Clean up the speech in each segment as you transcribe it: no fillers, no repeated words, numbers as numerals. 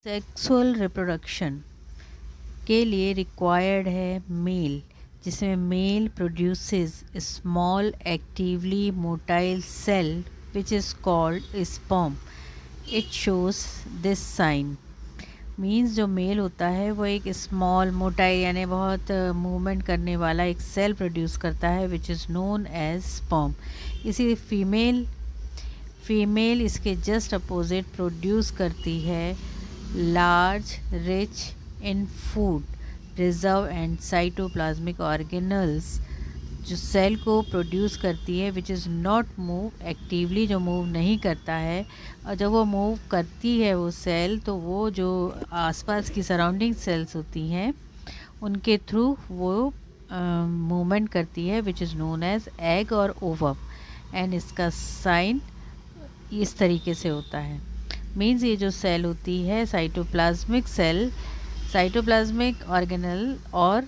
Sexual reproduction के लिए required है मेल, जिसमें male produces small actively motile cell which is called sperm. It shows this sign. Means जो male होता है वो एक स्मॉल मोटाई यानी बहुत मूवमेंट करने वाला एक सेल प्रोड्यूस करता है which is known as sperm. इसी फीमेल इसके जस्ट अपोजिट प्रोड्यूस करती है large rich in food reserve and cytoplasmic organelles, जो सेल को प्रोड्यूस करती है which is not move actively, जो मूव नहीं करता है. और जब वो मूव करती है वो सेल, तो वो जो आसपास की सराउंडिंग सेल्स होती हैं उनके थ्रू वो मूवमेंट करती है which is known as egg और ओवम. एंड इसका साइन इस तरीके से होता है. मीन्स ये जो सेल होती है साइटोप्लाज्मिक सेल, साइटोप्लाज्मिक ऑर्गेनल और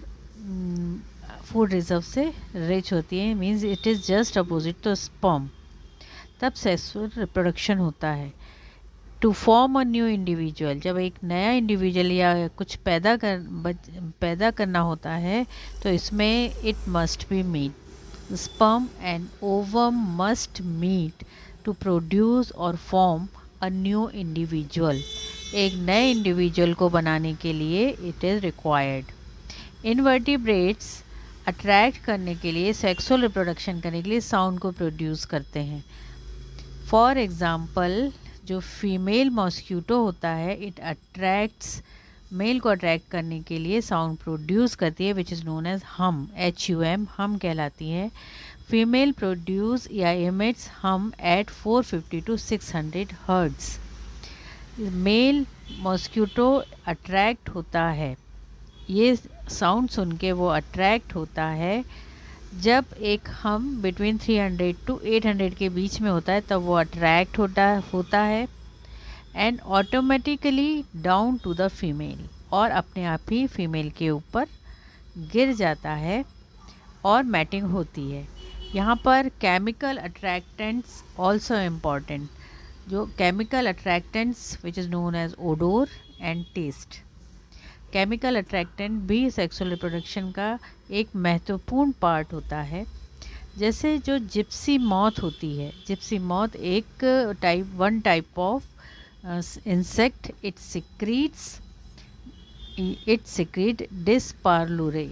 फूड रिजर्व से रिच होती है. Means it is just opposite to sperm. तब सेक्सुअल रिप्रोडक्शन होता है. To form a new individual, जब एक नया इंडिविजुअल या कुछ पैदा करना होता है तो इसमें it must be meet. Sperm and ovum must meet to produce और फॉर्म अ न्यू इंडिविजुअल. एक नए इंडिविजुअल को बनाने के लिए it is required. Invertebrates attract करने के लिए, सेक्सुअल रिप्रोडक्शन करने के लिए साउंड को प्रोड्यूस करते हैं. फॉर एग्ज़ाम्पल जो फीमेल मॉस्क्यूटो होता है इट अट्रैक्ट्स, मेल को अट्रैक्ट करने के लिए साउंड प्रोड्यूस करती है which is known as hum, HUM, hum कहलाती है. फीमेल प्रोड्यूस या emits hum at 450 to 600 hertz. Male mosquito attract होता है, ये साउंड सुन के वो अट्रैक्ट होता है. जब एक हम बिटवीन 300 to 800 के बीच में होता है तब वो अट्रैक्ट होता है and automatically down to the female, और अपने आप ही फीमेल के ऊपर गिर जाता है और मैटिंग होती है. यहाँ पर केमिकल अट्रैक्टेंट्स ऑल्सो इम्पॉर्टेंट, जो chemical attractants which is known as odour and taste. Chemical attractant भी सेक्सुअल रिप्रोडक्शन का एक महत्वपूर्ण पार्ट होता है. जैसे जो जिप्सी मॉथ होती है, जिप्सी मॉथ एक type of insect, it secrete disparlure.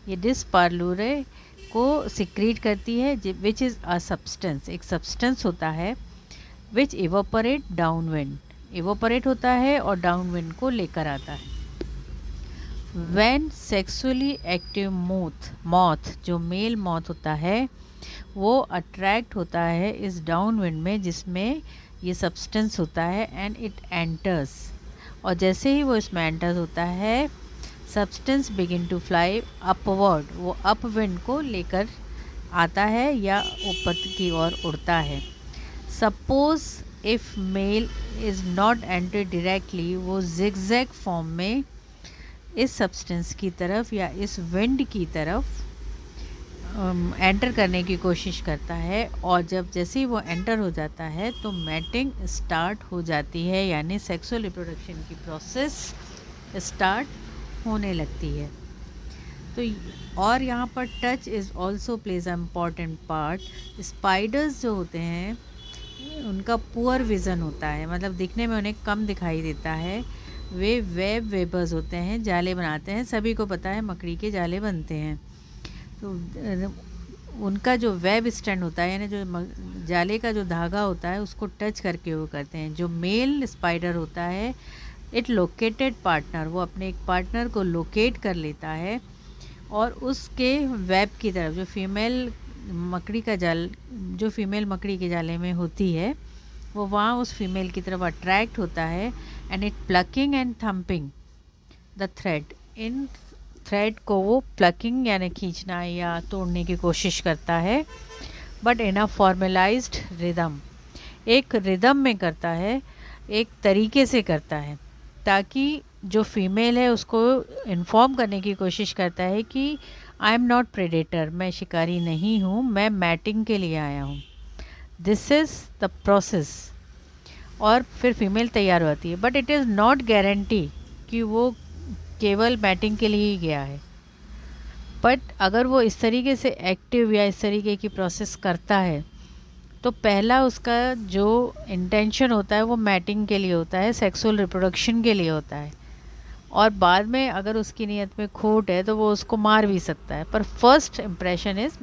ये डिस्पार्लूरे को सिक्रीट करती है विच इज़ अ सब्सटेंस, एक सब्सटेंस होता है विच इवोपरेट डाउनविंड, इवोपरेट होता है और डाउनविंड को लेकर आता है. व्हेन सेक्सुअली एक्टिव मॉथ, जो मेल मॉथ होता है वो अट्रैक्ट होता है इस डाउनविंड में जिसमें ये सब्सटेंस होता है एंड इट एंटर्स. और जैसे ही वो इसमें एंटर्स होता है substance begin to fly upward, वो अपविंड को लेकर आता है या ऊपर की ओर उड़ता है. Suppose if mail is not enter directly, वो जिगजैग फॉर्म में इस सब्सटेंस की तरफ या इस विंड की तरफ एंटर करने की कोशिश करता है. और जब जैसे ही वो एंटर हो जाता है तो मैटिंग स्टार्ट हो जाती है, यानी सेक्सुअल रिप्रोडक्शन की प्रोसेस स्टार्ट होने लगती है. तो और यहाँ पर touch is also plays a important part. Spiders जो होते हैं उनका पुअर विज़न होता है, मतलब दिखने में उन्हें कम दिखाई देता है. वे वेबर्स होते हैं, जाले बनाते हैं. सभी को पता है मकड़ी के जाले बनते हैं. तो उनका जो वेब स्टैंड होता है, यानी जो जाले का जो धागा होता है उसको टच करके वो करते हैं. जो मेल स्पाइडर होता है इट लोकेटेड पार्टनर, वो अपने एक पार्टनर को लोकेट कर लेता है और उसके वेब की तरफ, जो फीमेल मकड़ी के जाले में होती है वो वहाँ उस फीमेल की तरफ अट्रैक्ट होता है and it plucking and thumping the thread. In thread को वो प्लकिंग यानी खींचना या तोड़ने की कोशिश करता है, but in a formalised rhythm, एक रिदम में करता है, एक तरीके से करता है, ताकि जो फीमेल है उसको इन्फॉर्म करने की कोशिश करता है कि आई एम नॉट प्रेडेटर, मैं शिकारी नहीं हूँ, मैं मैटिंग के लिए आया हूँ. This is the process. और फिर फीमेल तैयार होती है, but it is not guarantee कि वो केवल मैटिंग के लिए ही गया है। बट अगर वो इस तरीके से एक्टिव या इस तरीके की प्रोसेस करता है तो पहला उसका जो इंटेंशन होता है वो मैटिंग के लिए होता है, सेक्सुअल रिप्रोडक्शन के लिए होता है, और बाद में अगर उसकी नीयत में खोट है तो वो उसको मार भी सकता है, पर फर्स्ट इम्प्रेशन इज़